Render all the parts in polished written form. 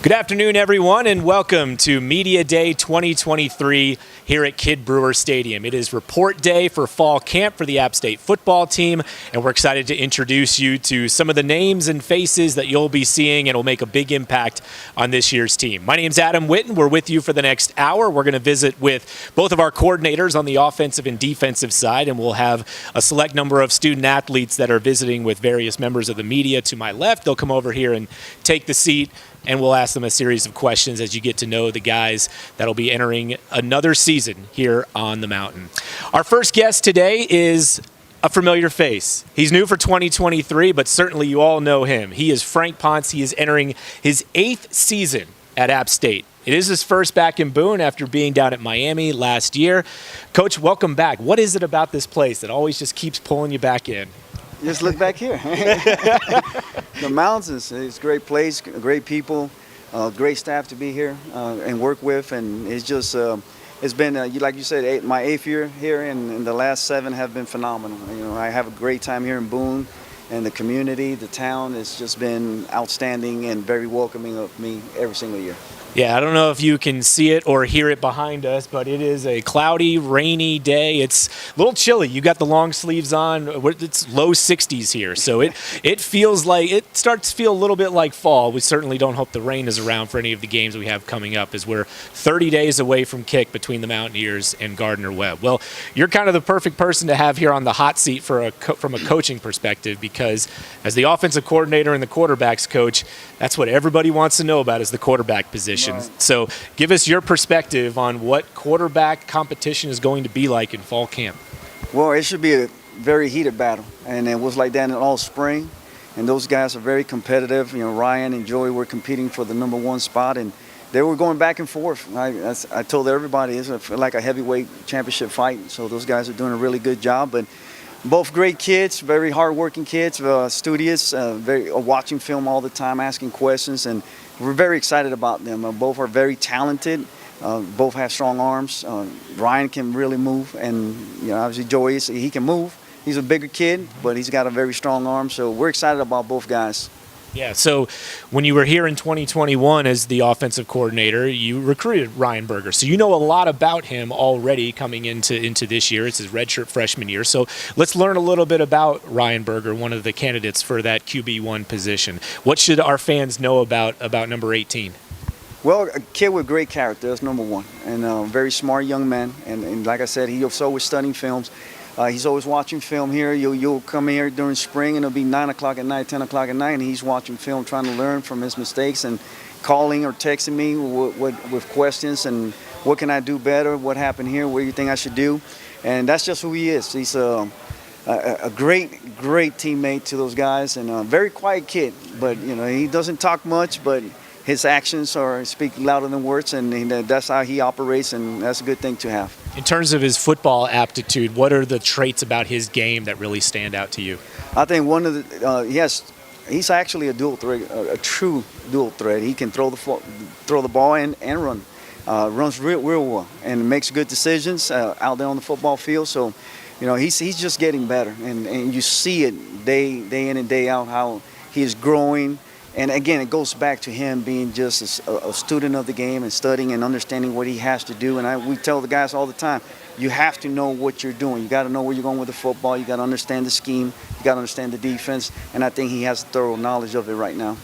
Good afternoon, everyone, and welcome to Media Day 2023 here at Kidd Brewer Stadium. It is report day for fall camp for the App State football team, and we're excited to introduce you to some of the names and faces that you'll be seeing and will make a big impact on this year's team. My name's Adam Witten. We're with you for the next hour. We're going to visit with both of our coordinators on the offensive and defensive side, and we'll have a select number of student athletes that are visiting with various members of the media to my left. They'll come over here and take the seat, and we'll ask them a series of questions as you get to know the guys that'll be entering another season here on the mountain. Our first guest today is a familiar face. He's new for 2023, but certainly you all know him. He is Frank Ponce. He is entering his 8th season at App State. It is his first back in Boone after being down at Miami last year. Coach, welcome back. What is it about this place that always just keeps pulling you back in? Just look back here. The mountains, it's a great place, great people, great staff to be here and work with. And it's just, it's been, like you said, my 8th year here, and the last 7 have been phenomenal. You know, I have a great time here in Boone, and the community, the town has just been outstanding and very welcoming of me every single year. Yeah, I don't know if you can see it or hear it behind us, but it is a cloudy, rainy day. It's a little chilly. You got the long sleeves on. It's low 60s here, so it feels like it starts to feel a little bit like fall. We certainly don't hope the rain is around for any of the games we have coming up, as we're 30 days away from kick between the Mountaineers and Gardner-Webb. Well, you're kind of the perfect person to have here on the hot seat from a coaching perspective, because as the offensive coordinator and the quarterback's coach, that's what everybody wants to know about, is the quarterback position. Right. So give us your perspective on what quarterback competition is going to be like in fall camp. Well, it should be a very heated battle, and it was like that in all spring. And those guys are very competitive. You know, Ryan and Joey were competing for the number 1 spot, and they were going back and forth. I told everybody it's like a heavyweight championship fight. So those guys are doing a really good job. But both great kids, very hardworking kids, studious, watching film all the time, asking questions, and we're very excited about them. Both are very talented. Both have strong arms. Ryan can really move, and obviously Joey, he can move. He's a bigger kid, but he's got a very strong arm. So we're excited about both guys. Yeah, so when you were here in 2021 as the offensive coordinator, you recruited Ryan Berger. So you know a lot about him already coming into this year. It's his redshirt freshman year. So let's learn a little bit about Ryan Berger, one of the candidates for that QB1 position. What should our fans know about number 18? Well, a kid with great character, that's number 1. And a very smart young man. And like I said, he's always studying films. He's always watching film here. You'll come here during spring, and it'll be 9 o'clock at night, 10 o'clock at night, and he's watching film, trying to learn from his mistakes and calling or texting me with questions and what can I do better, what happened here, what do you think I should do. And that's just who he is. He's a great teammate to those guys, and a very quiet kid. But he doesn't talk much, but his actions speak louder than words, and that's how he operates, and that's a good thing to have. In terms of his football aptitude, what are the traits about his game that really stand out to you? I think one of the he's actually a dual threat, a true dual threat. He can throw the ball and run. Runs real well and makes good decisions out there on the football field. So, he's just getting better, and you see it day in and day out how he is growing. And again, it goes back to him being just a student of the game and studying and understanding what he has to do. And we tell the guys all the time, you have to know what you're doing. You got to know where you're going with the football. You got to understand the scheme. You got to understand the defense. And I think he has thorough knowledge of it right now.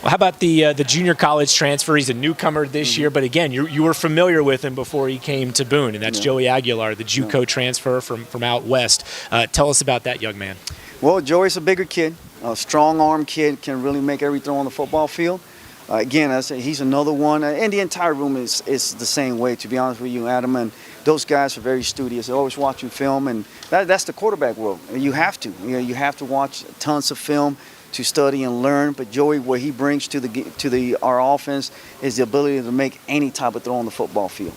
Well, how about the junior college transfer? He's a newcomer this year, but again, you were familiar with him before he came to Boone, and that's Joey Aguilar, the JUCO transfer from out west. Tell us about that young man. Well, Joey's a bigger kid. A strong-arm kid, can really make every throw on the football field. Again, I say he's another one. And the entire room is the same way, to be honest with you, Adam. And those guys are very studious. They're always watching film, and that's the quarterback world. You have to. You have to watch tons of film to study and learn. But Joey, what he brings to our offense is the ability to make any type of throw on the football field.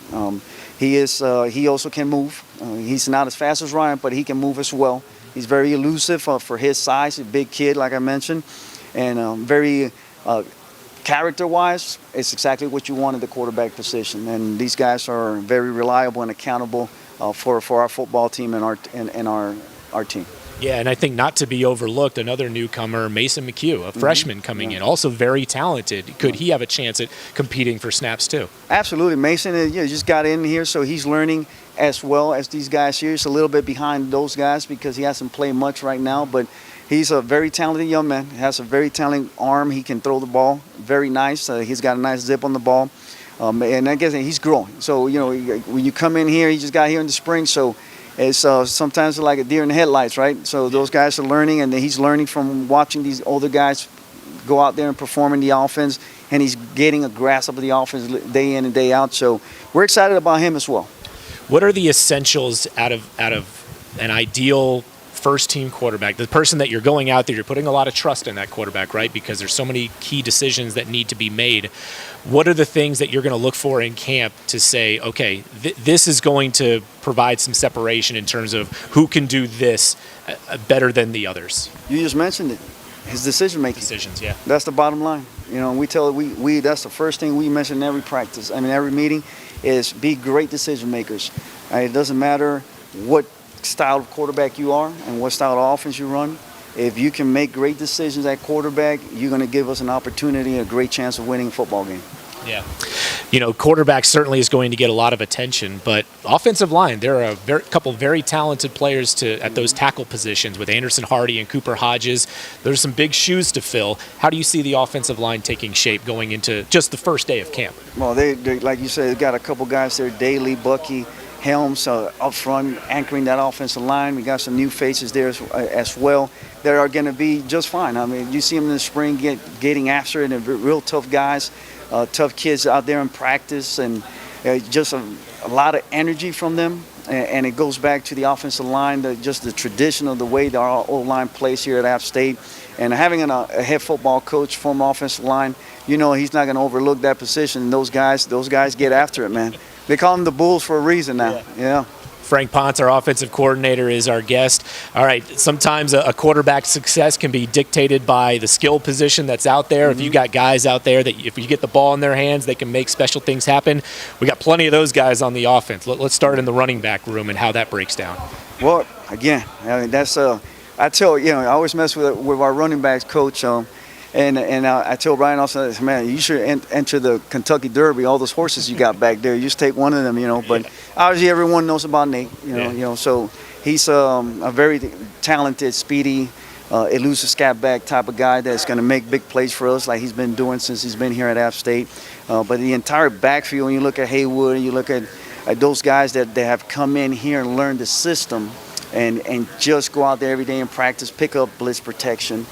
He also can move. He's not as fast as Ryan, but he can move as well. He's very elusive for his size, a big kid, like I mentioned, and very character-wise, it's exactly what you want in the quarterback position. And these guys are very reliable and accountable for our football team and our team. Yeah, and I think not to be overlooked, another newcomer, Mason McHugh, a freshman coming in, also very talented. Could he have a chance at competing for snaps too? Absolutely. Mason just got in here, so he's learning as well as these guys here. He's a little bit behind those guys because he hasn't played much right now, but he's a very talented young man. He has a very talented arm. He can throw the ball very nice. He's got a nice zip on the ball. And I guess he's growing. So, when you come in here, he just got here in the spring, so it's sometimes like a deer in the headlights, right? So those guys are learning, and he's learning from watching these older guys go out there and perform in the offense, and he's getting a grasp of the offense day in and day out. So we're excited about him as well. What are the essentials out of an ideal first-team quarterback, the person that you're going out there, you're putting a lot of trust in that quarterback, right? Because there's so many key decisions that need to be made. What are the things that you're going to look for in camp to say, okay, this is going to provide some separation in terms of who can do this better than the others? You just mentioned it. His decision-making. Decisions, yeah. That's the bottom line. We that's the first thing we mention in every practice. Every meeting is be great decision makers. It doesn't matter what style of quarterback you are and what style of offense you run. If you can make great decisions at quarterback, you're going to give us an opportunity, a great chance of winning a football game. Yeah. Quarterback certainly is going to get a lot of attention, but offensive line, there are a couple very talented players at those tackle positions with Anderson Hardy and Cooper Hodges. There's some big shoes to fill. How do you see the offensive line taking shape going into just the first day of camp? Well, they like you said, they've got a couple guys there, Daly, Bucky, Helms up front, anchoring that offensive line. We got some new faces there as well that are going to be just fine. You see them in the spring getting after it, and real tough guys, tough kids out there in practice, and just a lot of energy from them. And it goes back to the offensive line, just the tradition of the way that our O-line plays here at App State. And having a head football coach, former offensive line, he's not going to overlook that position. And those guys get after it, man. They call them the Bulls for a reason now. Yeah. Frank Ponce, our offensive coordinator, is our guest. All right, sometimes a quarterback's success can be dictated by the skill position that's out there. If you got guys out there that if you get the ball in their hands, they can make special things happen. We got plenty of those guys on the offense. Let's start in the running back room and how that breaks down. Well, again, that's I always mess with our running backs coach. And I told Brian also, man, you should enter the Kentucky Derby. All those horses you got back there, you just take one of them, But obviously, everyone knows about Nate, So he's a very talented, speedy, elusive scat back type of guy that's going to make big plays for us, like he's been doing since he's been here at App State. But the entire backfield, when you look at Haywood, you look at those guys that have come in here and learned the system. And just go out there every day and practice, pick up blitz protection,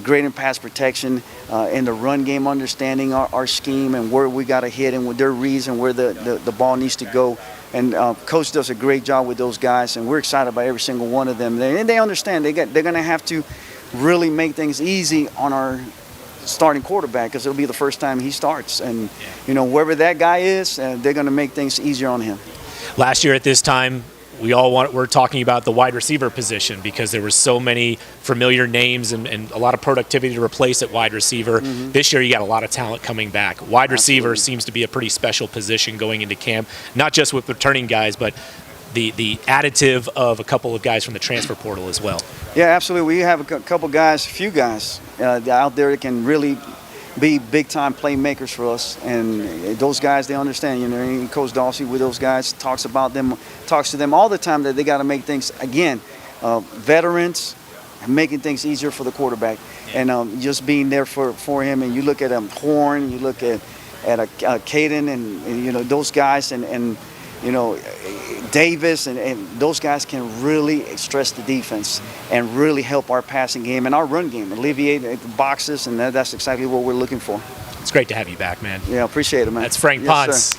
great in pass protection, in the run game, understanding our scheme and where we got to hit and with their reads and where the ball needs to go. And Coach does a great job with those guys, and we're excited about every single one of them. And they understand they're going to have to really make things easy on our starting quarterback because it'll be the first time he starts. And, wherever that guy is, they're going to make things easier on him. Last year at this time, we're talking about the wide receiver position because there were so many familiar names and a lot of productivity to replace at wide receiver. This year you got a lot of talent coming back. Wide receiver seems to be a pretty special position going into camp, not just with returning guys, but the additive of a couple of guys from the transfer portal as well. Yeah, absolutely. We have a few guys out there that can really be big-time playmakers for us, and those guys, they understand. Coach Dawsey with those guys talks to them all the time that they got to make things, again, veterans, making things easier for the quarterback, and just being there for him. And you look at Horn, you look at Caden, and those guys, and Davis, and those guys can really stress the defense and really help our passing game and our run game, alleviate the boxes, and that's exactly what we're looking for. It's great to have you back, man. Yeah, appreciate it, man. That's Frank Ponce,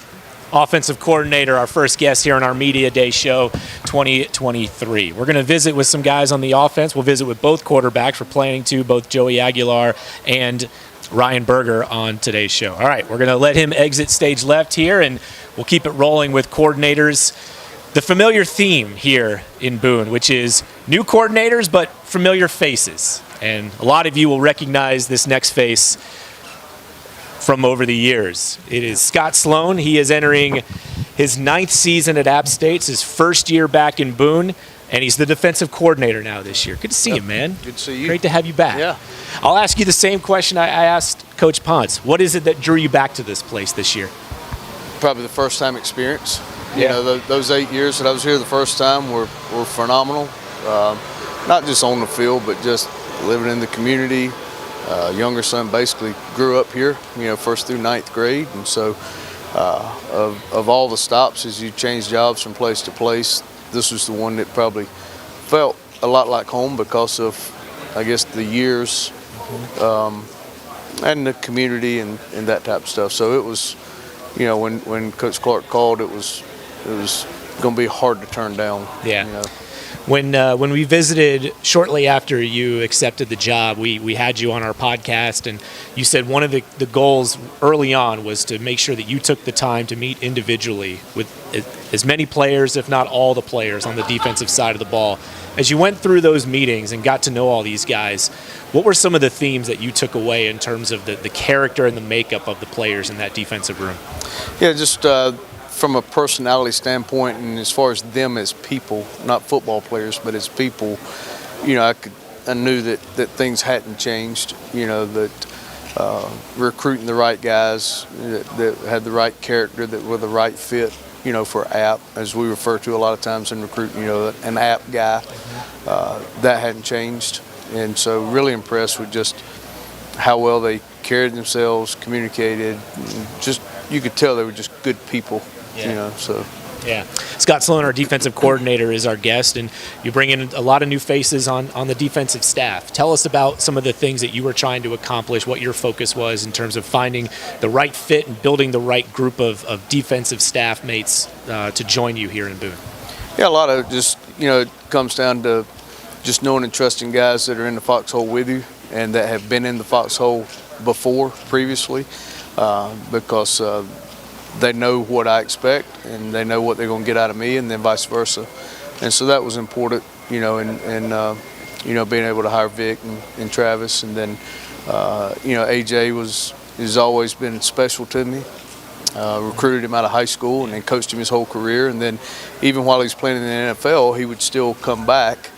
offensive coordinator, our first guest here on our Media Day Show 2023. We're going to visit with some guys on the offense. We'll visit with both quarterbacks. We're planning to, both Joey Aguilar and Ryan Berger on today's show. All right, we're going to let him exit stage left here, and we'll keep it rolling with coordinators. The familiar theme here in Boone, which is new coordinators but familiar faces. And a lot of you will recognize this next face from over the years. It is Scott Sloan. He is entering his 9th season at App State, his first year back in Boone. and he's the defensive coordinator now this year. Good to see you, man. Good to see you. Great to have you back. Yeah. I'll ask you the same question I asked Coach Ponce. What is it that drew you back to this place this year? Probably the first time experience. You Yeah. know, those 8 years that I was here the first time were phenomenal. Not just on the field, but just living in the community. Younger son basically grew up here, you know, first through ninth grade. And so of all the stops as you change jobs from place to place, this was the one that probably felt a lot like home because of, I guess, the years and the community and that type of stuff. So it was, you know, when Coach Clark called, it was going to be hard to turn down. Yeah. You know. When we visited shortly after you accepted the job, we had you on our podcast, and you said one of the goals early on was to make sure that you took the time to meet individually with as many players, if not all the players, on the defensive side of the ball. As you went through those meetings and got to know all these guys, what were some of the themes that you took away in terms of the character and the makeup of the players in that defensive room? Yeah, just from a personality standpoint, and as far as them as people, not football players, but as people, you know, I knew that things hadn't changed. You know, that recruiting the right guys that had the right character, that were the right fit, you know, for app, as we refer to a lot of times in recruiting, you know, an app guy, that hadn't changed. And so really impressed with just how well they carried themselves, communicated, just you could tell they were just good people. Yeah. You know, so. Yeah. Scott Sloan, our defensive coordinator, is our guest, and you bring in a lot of new faces on the defensive staff. Tell us about some of the things that you were trying to accomplish, what your focus was in terms of finding the right fit and building the right group of defensive staff mates to join you here in Boone. Yeah, a lot of just, you know, it comes down to just knowing and trusting guys that are in the foxhole with you and that have been in the foxhole before, previously, because they know what I expect and they know what they're going to get out of me, and then vice versa. And so that was important, you know, and you know, being able to hire Vic and Travis, and then you know, AJ has always been special to me. Recruited him out of high school and then coached him his whole career, and then even while he was playing in the NFL, he would still come back,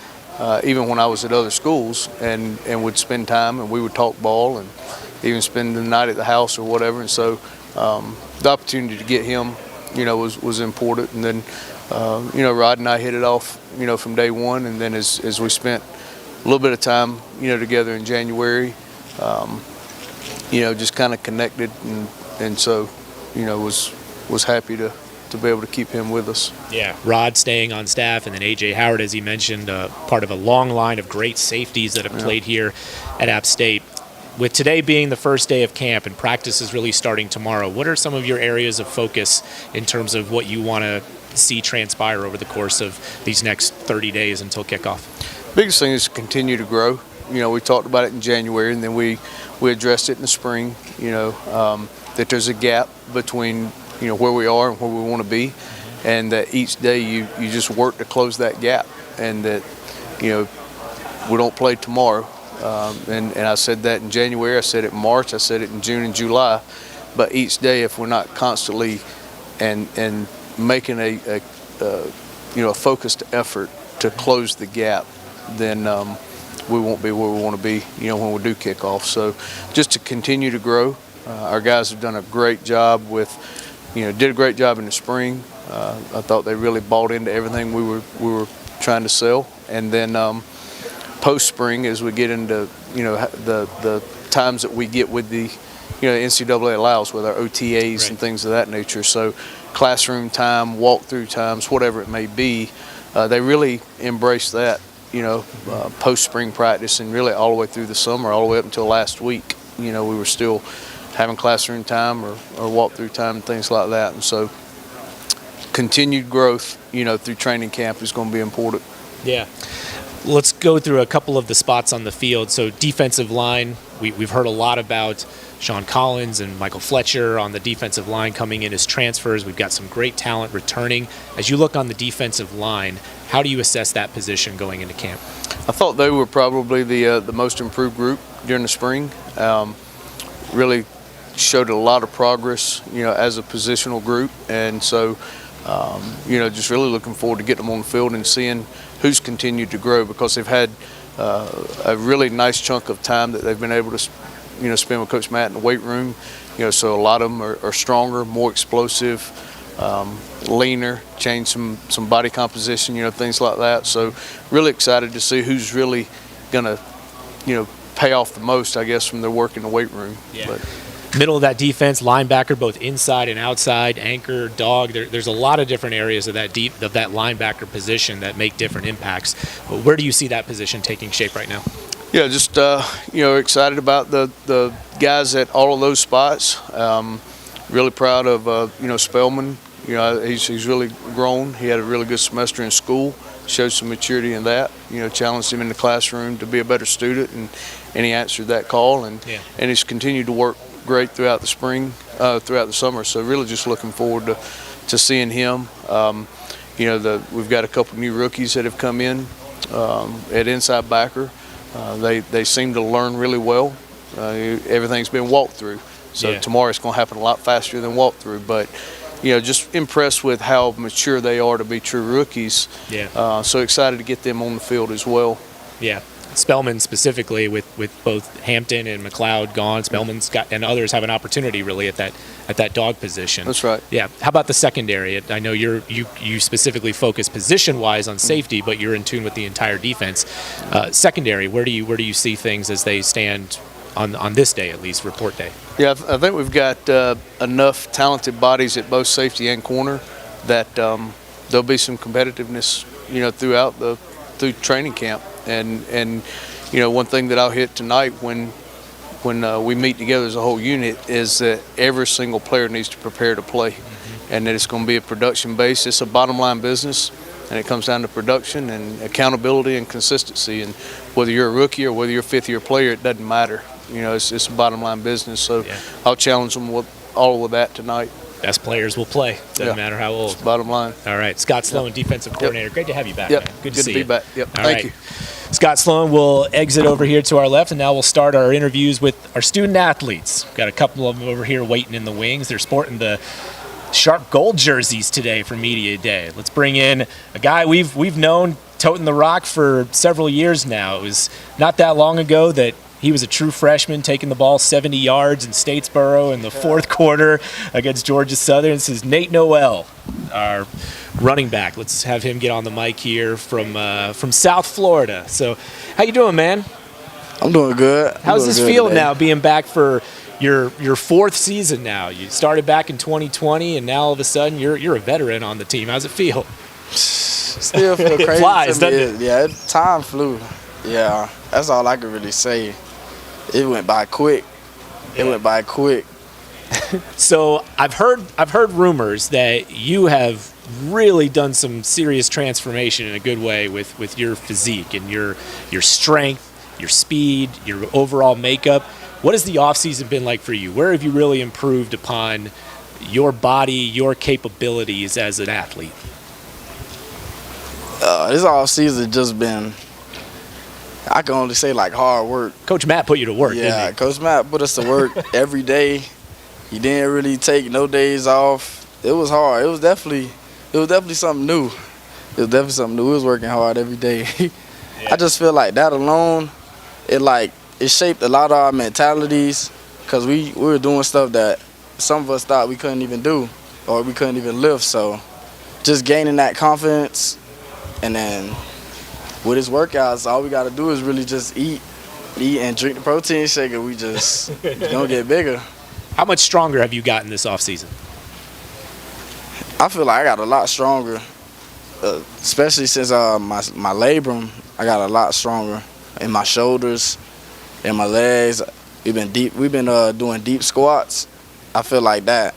even when I was at other schools, and would spend time, and we would talk ball and even spend the night at the house or whatever. And so the opportunity to get him, you know, was important. And then, you know, Rod and I hit it off, you know, from day one. And then as we spent a little bit of time, you know, together in January, you know, just kind of connected. And so, you know, was happy to be able to keep him with us. Yeah, Rod staying on staff, and then A.J. Howard, as he mentioned, part of a long line of great safeties that have played here at App State. With today being the first day of camp and practice is really starting tomorrow, what are some of your areas of focus in terms of what you want to see transpire over the course of these next 30 days until kickoff? Biggest thing is to continue to grow. You know, we talked about it in January, and then we addressed it in the spring, you know, that there's a gap between, you know, where we are and where we want to be, and that each day you just work to close that gap, and that, you know, we don't play tomorrow. And I said that in January, I said it in March, I said it in June and July. But each day, if we're not constantly and making a you know, a focused effort to close the gap, then we won't be where we want to be, you know, when we do kick off. So just to continue to grow. Our guys have done a great job with, you know, did a great job in the spring. I thought they really bought into everything we were trying to sell. And then post-spring, as we get into, you know, the times that we get with the, you know, NCAA allows with our OTAs and things of that nature. So classroom time, walkthrough times, whatever it may be, they really embrace that, you know, post-spring practice, and really all the way through the summer, all the way up until last week. You know, we were still having classroom time or walkthrough time and things like that. And so continued growth, you know, through training camp is going to be important. Yeah. Let's go through a couple of the spots on the field. So defensive line, we've heard a lot about Sean Collins and Michael Fletcher on the defensive line coming in as transfers. We've got some great talent returning. As you look on the defensive line, how do you assess that position going into camp? I thought they were probably the most improved group during the spring. Really showed a lot of progress, you know, as a positional group. And so Just really looking forward to getting them on the field and seeing who's continued to grow, because they've had a really nice chunk of time that they've been able to, spend with Coach Matt in the weight room. So a lot of them are stronger, more explosive, leaner, change some body composition, things like that. So really excited to see who's really going to, pay off the most, I guess, from their work in the weight room. Yeah. But, middle of that defense, linebacker, both inside and outside, anchor, dog. There's a lot of different areas of that linebacker position that make different impacts. But where do you see that position taking shape right now? Yeah, just excited about the guys at all of those spots. Really proud of Spellman. He's really grown. He had a really good semester in school. Showed some maturity in that. Challenged him in the classroom to be a better student, and he answered that call. And he's continued to work great throughout the spring, throughout the summer. So really just looking forward to seeing him. We've got a couple new rookies that have come in at inside backer. They seem to learn really well. Everything's been walked through. So tomorrow it's going to happen a lot faster than walk through. But just impressed with how mature they are to be true rookies. Yeah. So excited to get them on the field as well. Yeah. Spellman specifically, with both Hampton and McLeod gone, Spellman's got, and others have an opportunity really at that dog position. That's right. Yeah. How about the secondary? I know you specifically focus position wise on safety, but you're in tune with the entire defense. Secondary, where do you see things as they stand on this day, at least report day? Yeah, I think we've got enough talented bodies at both safety and corner that there'll be some competitiveness, through training camp. And one thing that I'll hit tonight when we meet together as a whole unit is that every single player needs to prepare to play, and that it's going to be a production base. It's a bottom line business, and it comes down to production and accountability and consistency. And whether you're a rookie or whether you're a fifth-year player, it doesn't matter. It's a bottom line business. So I'll challenge them with all of that tonight. Best players will play. Doesn't matter how old. It's bottom line. All right, Scott Sloan, defensive coordinator. Great to have you back, man. Good to see you. Good to be back. Yep. All Thank right. you. Scott Sloan will exit over here to our left, and now we'll start our interviews with our student athletes. Got a couple of them over here waiting in the wings. They're sporting the sharp gold jerseys today for Media Day. Let's bring in a guy we've known toting the rock for several years now. It was not that long ago that he was a true freshman, taking the ball 70 yards in Statesboro in the fourth quarter against Georgia Southern. This is Nate Noel, our running back. Let's have him get on the mic here from South Florida. So, how you doing, man? I'm doing good. How's this feel now, being back for your fourth season now? You started back in 2020, and now all of a sudden you're a veteran on the team. How's it feel? Still feel crazy. It flies, to me. doesn't it? Yeah, time flew. Yeah, that's all I can really say. It went by quick. It went by quick. So I've heard rumors that you have really done some serious transformation in a good way with your physique and your strength, your speed, your overall makeup. What has the offseason been like for you? Where have you really improved upon your body, your capabilities as an athlete? This offseason just been, I can only say, like, hard work. Coach Matt put you to work, Yeah, didn't he? Coach Matt put us to work every day. He didn't really take no days off. It was hard. It was definitely something new. It was definitely something new. We was working hard every day. I just feel like that alone, it shaped a lot of our mentalities, because we were doing stuff that some of us thought we couldn't even do or we couldn't even lift. So just gaining that confidence, and then with his workouts, all we got to do is really just eat and drink the protein shake, and we just gonna get bigger. How much stronger have you gotten this offseason? I feel like I got a lot stronger, especially since my labrum. I got a lot stronger in my shoulders, in my legs. We've been doing deep squats. I feel like that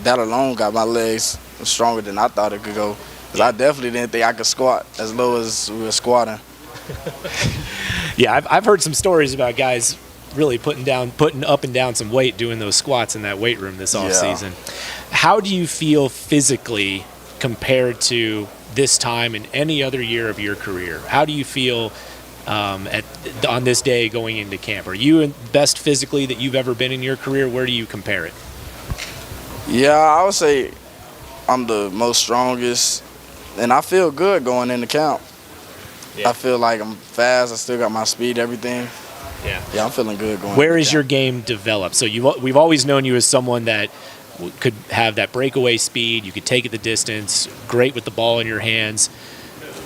alone got my legs stronger than I thought it could go. Because I definitely didn't think I could squat as low as we were squatting. Yeah, I've heard some stories about guys really putting up and down some weight doing those squats in that weight room this offseason. How do you feel physically compared to this time and any other year of your career? How do you feel on this day going into camp? Are you best physically that you've ever been in your career? Where do you compare it? Yeah, I would say I'm the most strongest, and I feel good going into camp. Yeah. I feel like I'm fast. I still got my speed, everything. Yeah. I'm feeling good going. Where into is camp. your game developed? So we've always known you as someone that could have that breakaway speed. You could take it the distance. Great with the ball in your hands.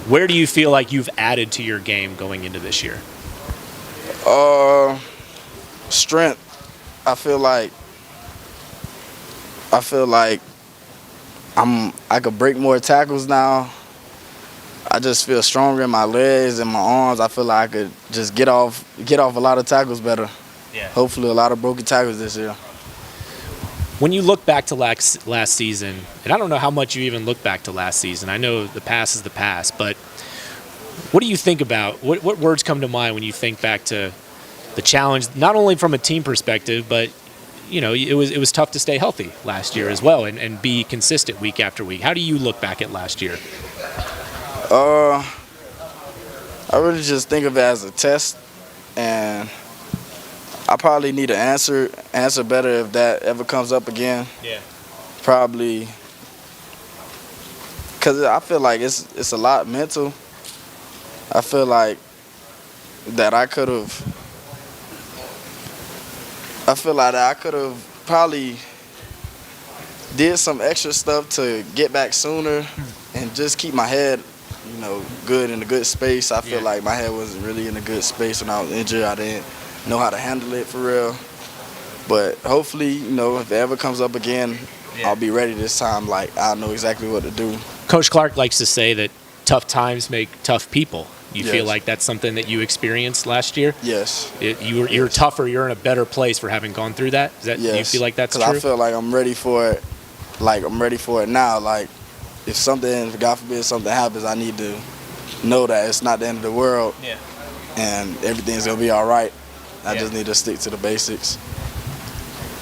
Where do you feel like you've added to your game going into this year? Strength. I feel like I could break more tackles now. I just feel stronger in my legs and my arms. I feel like I could just get off a lot of tackles better. Yeah. Hopefully a lot of broken tackles this year. When you look back to last season, and I don't know how much you even look back to last season. I know the past is the past, but what do you think about, what words come to mind when you think back to the challenge, not only from a team perspective, but it was tough to stay healthy last year as well and be consistent week after week. How do you look back at last year? I really just think of it as a test, and I probably need to answer better if that ever comes up again. Yeah. Probably, because I feel like it's a lot mental. I feel like that I could have probably did some extra stuff to get back sooner and just keep my head, good in a good space. I feel like my head wasn't really in a good space when I was injured. I didn't know how to handle it for real. But hopefully, if it ever comes up again, I'll be ready this time. Like, I know exactly what to do. Coach Clark likes to say that tough times make tough people. You Yes. feel like that's something that you experienced last year? Yes. You're tougher. You're in a better place for having gone through that. Do you feel like that's true? Because I feel like I'm ready for it. Like, I'm ready for it now. Like, if something, God forbid, something happens, I need to know that it's not the end of the world. Yeah. And everything's going to be all right. I Yeah. just need to stick to the basics.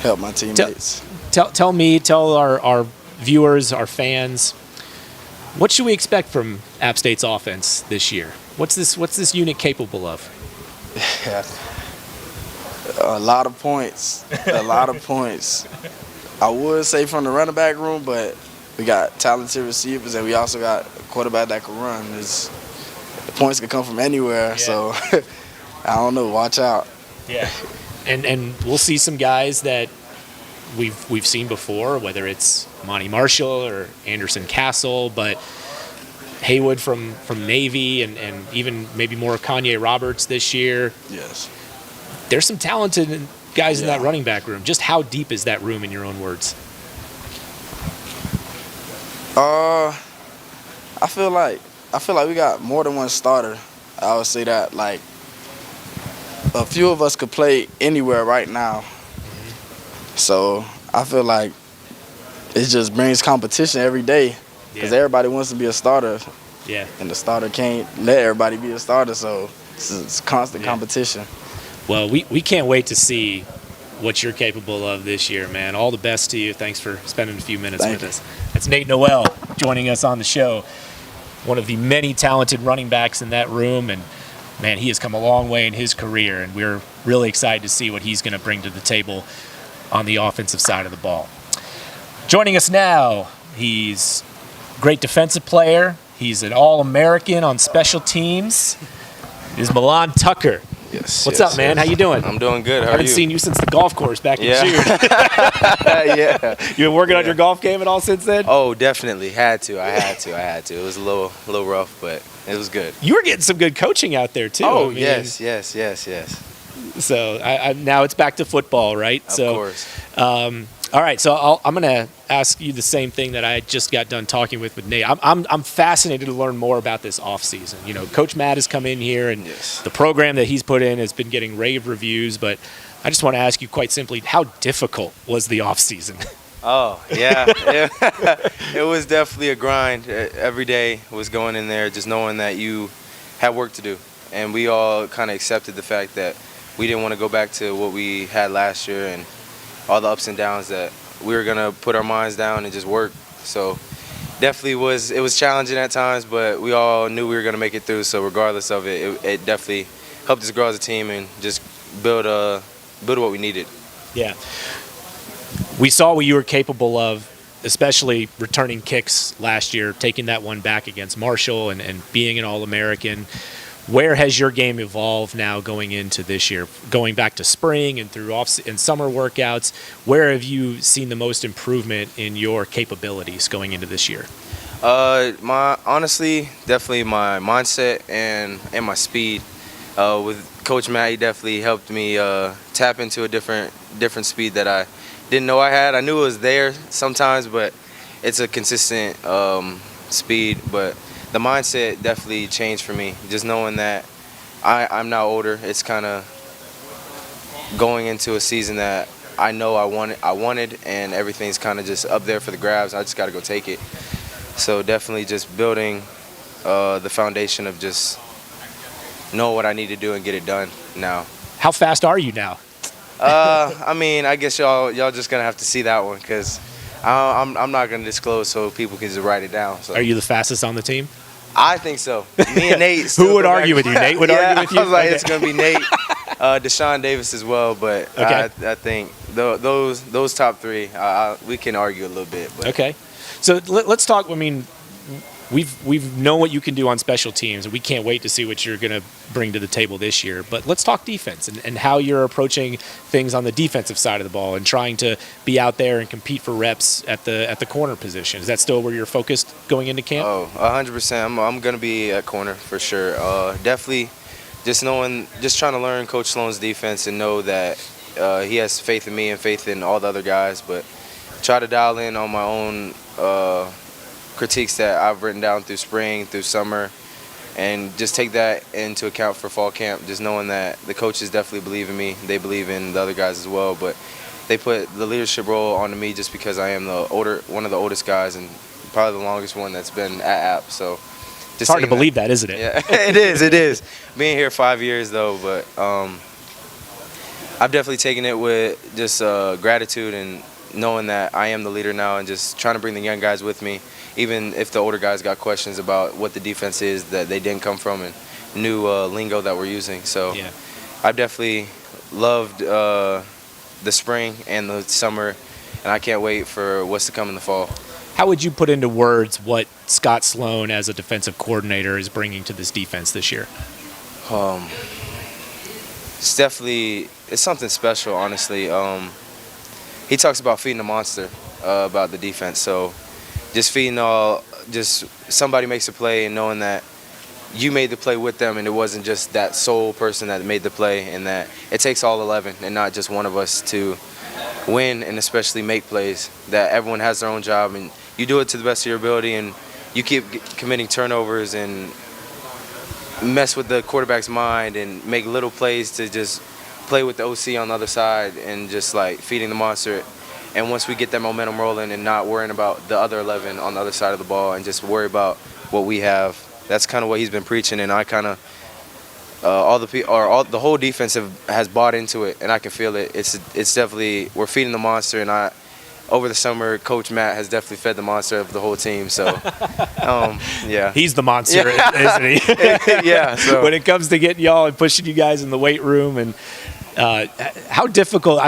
Help my teammates. Tell our viewers, our fans, what should we expect from App State's offense this year? What's this unit capable of? A lot of points. A lot of points. I would say from the running back room, but we got talented receivers and we also got a quarterback that can run. The points can come from anywhere, so I don't know. Watch out. Yeah. And we'll see some guys that we've seen before, whether it's Monty Marshall or Anderson Castle, but Haywood from Navy and even maybe more Kanye Roberts this year. Yes. There's some talented guys in that running back room. Just how deep is that room in your own words? I feel like we got more than one starter. I would say that, like, a few of us could play anywhere right now. So I feel like it just brings competition every day because everybody wants to be a starter. Yeah. And the starter can't let everybody be a starter, so it's constant competition. Well, we can't wait to see what you're capable of this year, man. All the best to you. Thanks for spending a few minutes with us. That's Nate Noel joining us on the show. One of the many talented running backs in that room, and man, he has come a long way in his career, and we're really excited to see what he's going to bring to the table on the offensive side of the ball. Joining us now, he's a great defensive player. He's an All-American on special teams. Is Milan Tucker. Yes. What's up, man? How you doing? I'm doing good. How I are haven't you? seen you since the golf course back in June. Yeah. You been working on your golf game at all since then? Oh, definitely. I had to. It was a little rough, but it was good. You were getting some good coaching out there too. Oh, I mean, yes. So now it's back to football, right? Of course. All right, so I'm going to ask you the same thing that I just got done talking with Nate. I'm fascinated to learn more about this offseason. You know, Coach Matt has come in here, and the program that he's put in has been getting rave reviews. But I just want to ask you quite simply, how difficult was the offseason? Oh, yeah. It was definitely a grind. Every day was going in there just knowing that you had work to do. And we all kind of accepted the fact that we didn't want to go back to what we had last year and all the ups and downs, that we were going to put our minds down and just work. So definitely it was challenging at times, but we all knew we were going to make it through. So regardless of it, it definitely helped us grow as a team and just build what we needed. Yeah. We saw what you were capable of especially returning kicks last year, taking that one back against Marshall and being an All-American. Where has your game evolved now going into this year, going back to spring and through off and summer workouts? Where have you seen the most improvement in your capabilities going into this year? Honestly, definitely my mindset and my speed. With Coach Matt, he definitely helped me tap into a different speed that I didn't know I had. I knew it was there sometimes, but it's a consistent speed. But the mindset definitely changed for me. Just knowing that I'm now older, it's kind of going into a season that I know I wanted, and everything's kind of just up there for the grabs. I just got to go take it. So definitely just building the foundation of just know what I need to do and get it done now. How fast are you now? I mean, I guess y'all just gonna have to see that one, because I'm not gonna disclose so people can just write it down. So. Are you the fastest on the team? I think so. Me and Nate. Who would argue with you? Nate would argue with you? I was like, Okay. It's gonna be Nate, Deshaun Davis as well, but Okay. I think those top three, we can argue a little bit. But. Okay. So let's talk. I mean, we've known what you can do on special teams, and we can't wait to see what you're going to bring to the table this year. But let's talk defense and how you're approaching things on the defensive side of the ball and trying to be out there and compete for reps at the corner position. Is that still where you're focused going into camp? Oh, 100%. I'm going to be at corner for sure. Definitely just trying to learn Coach Sloan's defense and know that he has faith in me and faith in all the other guys, but try to dial in on my own critiques that I've written down through spring, through summer, and just take that into account for fall camp, just knowing that the coaches definitely believe in me. They believe in the other guys as well, but they put the leadership role onto me just because I am one of the oldest guys and probably the longest one that's been at App. So It's hard to believe that, isn't it? Yeah, it is. Being here 5 years though, but I've definitely taken it with just gratitude and knowing that I am the leader now and just trying to bring the young guys with me, even if the older guys got questions about what the defense is that they didn't come from and new lingo that we're using. So Yeah. I've definitely loved the spring and the summer, and I can't wait for what's to come in the fall. How would you put into words what Scott Sloan as a defensive coordinator is bringing to this defense this year? It's something special, honestly. He talks about feeding the monster about the defense. So just just somebody makes a play and knowing that you made the play with them and it wasn't just that sole person that made the play, and that it takes all 11 and not just one of us to win and especially make plays, that everyone has their own job and you do it to the best of your ability, and you keep committing turnovers and mess with the quarterback's mind and make little plays to just play with the OC on the other side and just like feeding the monster. And once we get that momentum rolling and not worrying about the other 11 on the other side of the ball and just worry about what we have, that's kind of what he's been preaching. And I kind of the whole defense has bought into it, and I can feel it. It's definitely, we're feeding the monster, and over the summer, Coach Matt has definitely fed the monster of the whole team. So, yeah. He's the monster, isn't he? Yeah. So. When it comes to getting y'all and pushing you guys in the weight room, and how difficult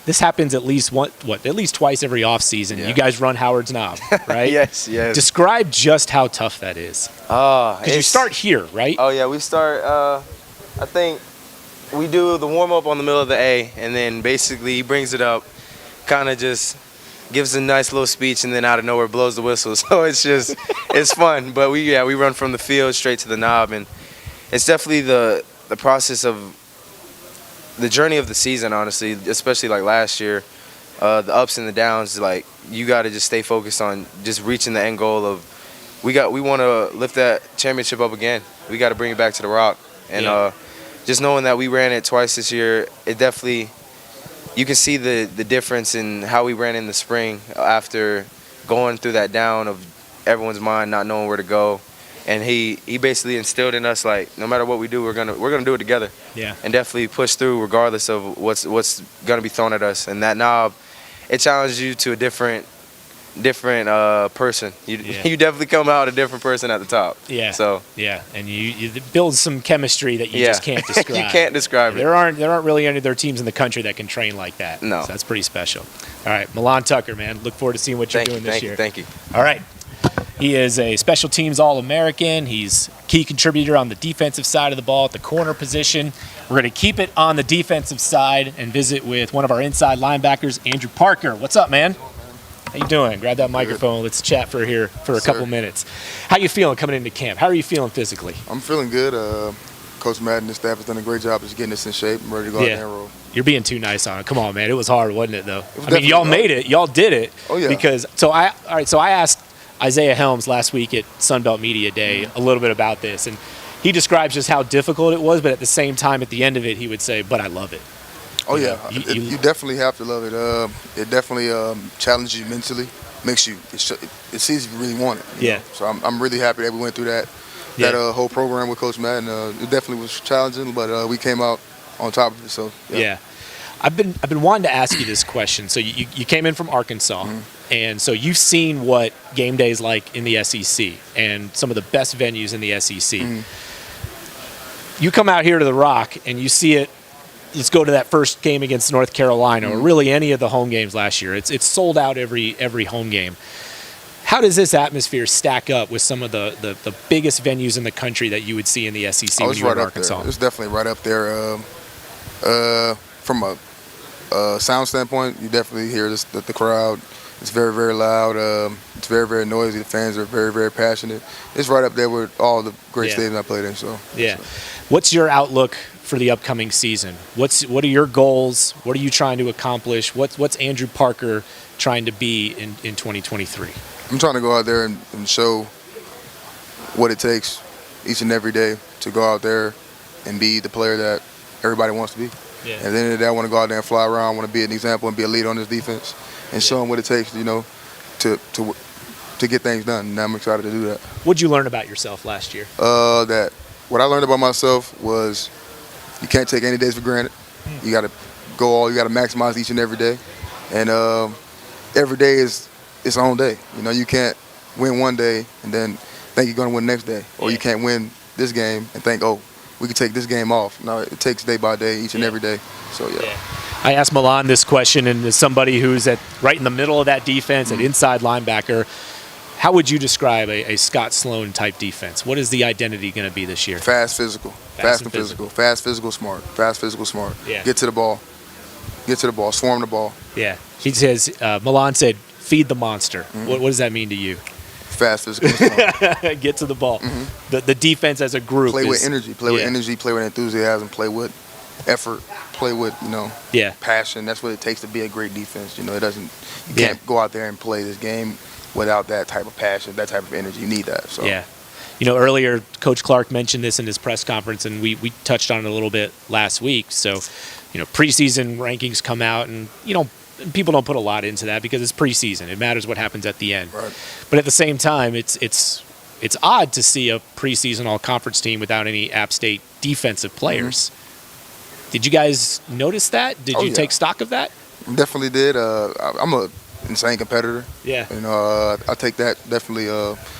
this happens at least at least twice every off season. Yeah. You guys run Howard's Knob, right? Yes. Describe just how tough that is. Because you start here, right? Oh yeah, we start. I think we do the warm up on the middle of the A, and then basically he brings it up, kind of just gives a nice little speech, and then out of nowhere blows the whistle. So it's fun. But we run from the field straight to the knob, and it's definitely the process of the journey of the season, honestly, especially like last year, the ups and the downs. Like, you got to just stay focused on just reaching the end goal of we want to lift that championship up again. We got to bring it back to the Rock, and just knowing that we ran it twice this year, it definitely, you can see the difference in how we ran in the spring after going through that down of everyone's mind not knowing where to go. And he basically instilled in us, like, no matter what we do, we're gonna do it together. Yeah. And definitely push through regardless of what's gonna be thrown at us. And that knob, it challenges you to a different person. You Yeah. you definitely come out a different person at the top. Yeah. So Yeah, and you build some chemistry that you yeah, just can't describe. you can't describe it. There aren't really any other teams in the country that can train like that. No. So that's pretty special. All right, Milan Tucker, man. Look forward to seeing what you're doing this year. Thank you. All right. He is a special teams All-American. He's a key contributor on the defensive side of the ball at the corner position. We're going to keep it on the defensive side and visit with one of our inside linebackers, Andrew Parker. What's up, man? How you doing? Grab that microphone. Let's chat for a couple minutes. How you feeling coming into camp? How are you feeling physically? I'm feeling good. Coach Madden and his staff has done a great job of getting us in shape. I'm ready to go out there and roll. You're being too nice on it. Come on, man. It was hard, wasn't it, though? Was I mean, y'all definitely made it. Y'all did it. Oh, yeah. Because so I asked Isaiah Helms last week at Sunbelt Media Day a little bit about this, and he describes just how difficult it was, but at the same time, at the end of it, he would say, "But I love it." Oh, You yeah. know, You definitely have to love it. It definitely challenges you mentally. Makes you, it sees if you really want it. You Yeah. know? So I'm really happy that we went through that whole program with Coach Madden. It definitely was challenging, but we came out on top of it. So Yeah. I've been wanting to ask you this question. So you came in from Arkansas, and so you've seen what game day is like in the SEC and some of the best venues in the SEC. You come out here to the Rock and you see it. Let's go to that first game against North Carolina, or really any of the home games last year. It's sold out every home game. How does this atmosphere stack up with some of the biggest venues in the country that you would see in the SEC when you were in Arkansas? It's definitely right up there. From a sound standpoint, you definitely hear the crowd. It's very, very loud. It's very, very noisy. The fans are very, very passionate. It's right up there with all the great stadiums I played in. So What's your outlook for the upcoming season? What are your goals? What are you trying to accomplish? What's Andrew Parker trying to be in 2023? I'm trying to go out there and show what it takes each and every day to go out there and be the player that everybody wants to be. Yeah. At the end of the day, I want to go out there and fly around. I want to be an example and be a leader on this defense and show them what it takes, to get things done. And I'm excited to do that. What'd you learn about yourself last year? That what I learned about myself was you can't take any days for granted. You got to you got to maximize each and every day. And every day is its own day. You can't win one day and then think you're going to win the next day. Or you can't win this game and think, oh, we can take this game off. No, it takes day by day, each and every day. So, yeah. I asked Milan this question, and as somebody who's right in the middle of that defense, at inside linebacker, how would you describe a Scott Sloan type defense? What is the identity going to be this year? Fast, physical. Fast and physical. Fast, physical, smart. Fast, physical, smart. Yeah. Get to the ball. Swarm the ball. Yeah. He says, Milan said, feed the monster. What does that mean to you? Fast, physical, smart. Get to the ball. The defense as a group. Play with energy. Play with energy. Play with enthusiasm. Play with effort. Play with, passion. That's what it takes to be a great defense. You can't go out there and play this game without that type of passion, that type of energy. You need that. So. Yeah. Earlier, Coach Clark mentioned this in his press conference, and we touched on it a little bit last week. So, preseason rankings come out, and, people don't put a lot into that because it's preseason. It matters what happens at the end. Right. But at the same time, it's odd to see a preseason all-conference team without any App State defensive players. Did you guys notice that? Did you take stock of that? Definitely did. I'm a insane competitor. Yeah. I take that definitely.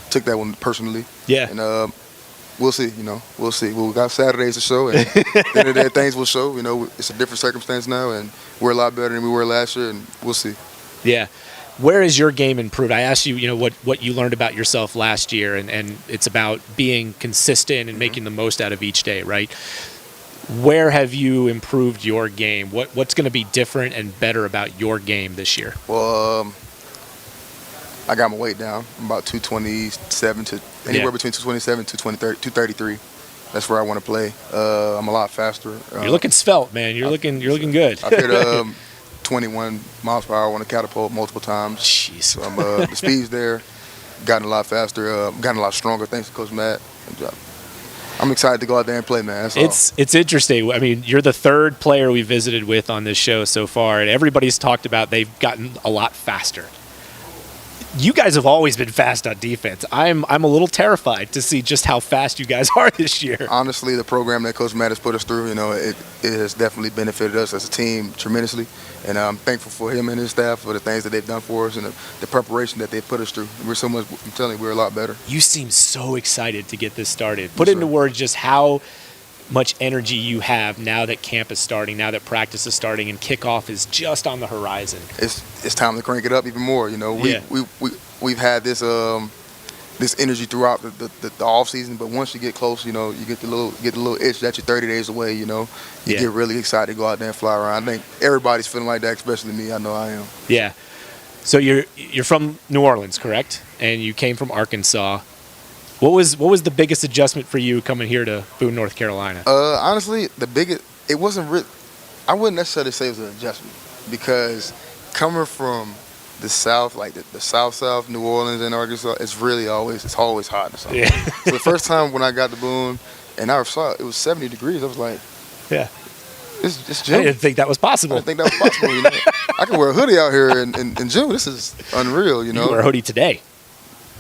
Took that one personally. Yeah. And we'll see. We'll see. We got Saturdays to show, and at the end of the day, things will show. It's a different circumstance now, and we're a lot better than we were last year, and we'll see. Yeah. Where is your game improved? I asked you, what you learned about yourself last year, and it's about being consistent and making the most out of each day, right? Where have you improved your game? What's going to be different and better about your game this year? Well, I got my weight down. I'm about 227 to anywhere between 227 and 233. That's where I want to play. I'm a lot faster. You're looking svelte, man. You're looking good. I've hit 21 miles per hour on a catapult multiple times. Jeez. So the speed's there. Gotten a lot faster. Gotten a lot stronger thanks to Coach Matt. I'm excited to go out there and play, man. That's all. It's interesting. I mean, you're the third player we visited with on this show so far, and everybody's talked about they've gotten a lot faster. You guys have always been fast on defense. I'm a little terrified to see just how fast you guys are this year. Honestly, the program that Coach Matt has put us through, it has definitely benefited us as a team tremendously. And I'm thankful for him and his staff for the things that they've done for us and the preparation that they've put us through. I'm telling you, we're a lot better. You seem so excited to get this started. Put into words just how much energy you have now that camp is starting, now that practice is starting, and kickoff is just on the horizon. It's time to crank it up even more. We've had this this energy throughout the off season, but once you get close, you get the little itch that you're 30 days away. You get really excited to go out there and fly around. I think everybody's feeling like that, especially me. I know I am. Yeah. So you're from New Orleans, correct? And you came from Arkansas. What was the biggest adjustment for you coming here to Boone, North Carolina? Honestly, it wasn't really. I wouldn't necessarily say it was an adjustment because coming from the South, like the South, New Orleans and Arkansas, it's always hot in the summer. Yeah. So the first time when I got to Boone and I saw it was 70 degrees, I was like, yeah, it's I June. didn't think that was possible. I didn't think that was possible. I can wear a hoodie out here in June. This is unreal. You wear a hoodie today.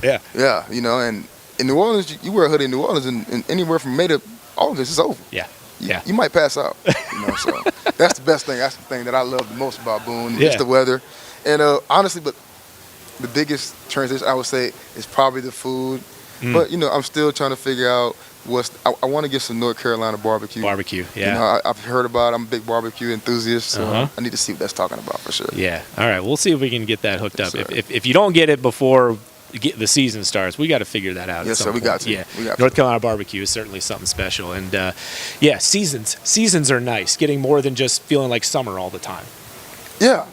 Yeah. Yeah, and in New Orleans, you wear a hoodie in New Orleans, and anywhere from May to August, it's over. Yeah. You might pass out. So that's the best thing. That's the thing that I love the most about Boone. It's the weather. And honestly, but the biggest transition I would say is probably the food. But I'm still trying to figure out I want to get some North Carolina barbecue. Barbecue, yeah. I've heard about it. I'm a big barbecue enthusiast, so I need to see what that's talking about for sure. Yeah. All right. We'll see if we can get that hooked Yes, up. sir. If you don't get it before the season starts, we got to figure that out. Yes, at some sir. We point. got to. Yeah. We got North to. Carolina barbecue is certainly something special, and seasons are nice. Getting more than just feeling like summer all the time. Yeah,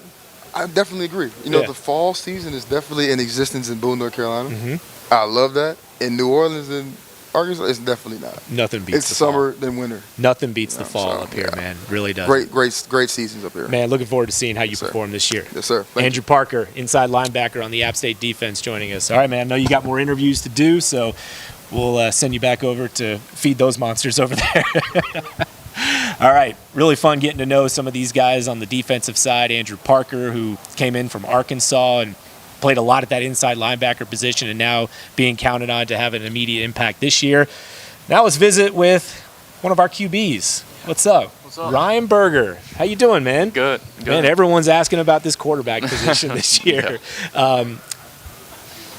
I definitely agree. Yeah. The fall season is definitely in existence in Boone, North Carolina. Mm-hmm. I love that. In New Orleans and Arkansas, it's definitely not. Nothing beats It's the summer fall. than winter. Nothing beats the fall up here, man. Really does. Great seasons up here. Man, looking forward to seeing how you Yes, sir. perform this year. Yes, sir. Thank Andrew Parker, inside linebacker on the App State defense, joining us. All right, man. I know you got more interviews to do, so we'll send you back over to feed those monsters over there. All right. Really fun getting to know some of these guys on the defensive side. Andrew Parker, who came in from Arkansas and played a lot at that inside linebacker position and now being counted on to have an immediate impact this year. Now let's visit with one of our QBs. What's up? What's up? Ryan Berger. How you doing, man? Good. Man, everyone's asking about this quarterback position this year.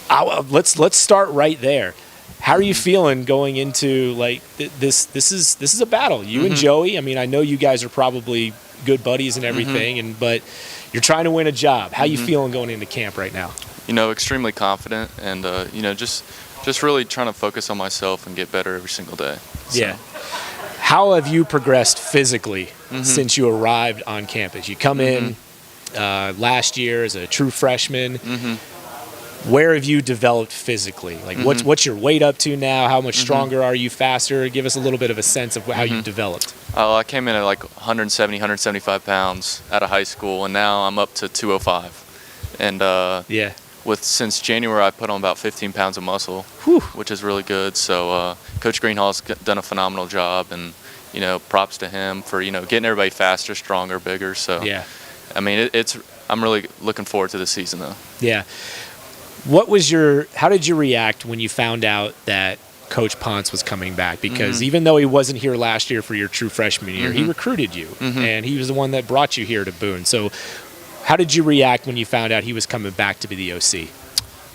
Let's start right there. How are you feeling going into this? This is a battle. You and Joey. I mean, I know you guys are probably good buddies and everything, but you're trying to win a job. How you feeling going into camp right now? Extremely confident, and just really trying to focus on myself and get better every single day. So. Yeah. How have you progressed physically since you arrived on campus? You come in last year as a true freshman. Where have you developed physically? What's your weight up to now? How much stronger are you? Faster? Give us a little bit of a sense of how you've developed. I came in at 170, 175 pounds out of high school, and now I'm up to 205. And since January, I put on about 15 pounds of muscle, which is really good. So Coach Greenhall's done a phenomenal job, and props to him for getting everybody faster, stronger, bigger. So I mean, I'm really looking forward to this season though. Yeah. How did you react when you found out that Coach Ponce was coming back? Because even though he wasn't here last year for your true freshman year, he recruited you, and he was the one that brought you here to Boone. So how did you react when you found out he was coming back to be the OC?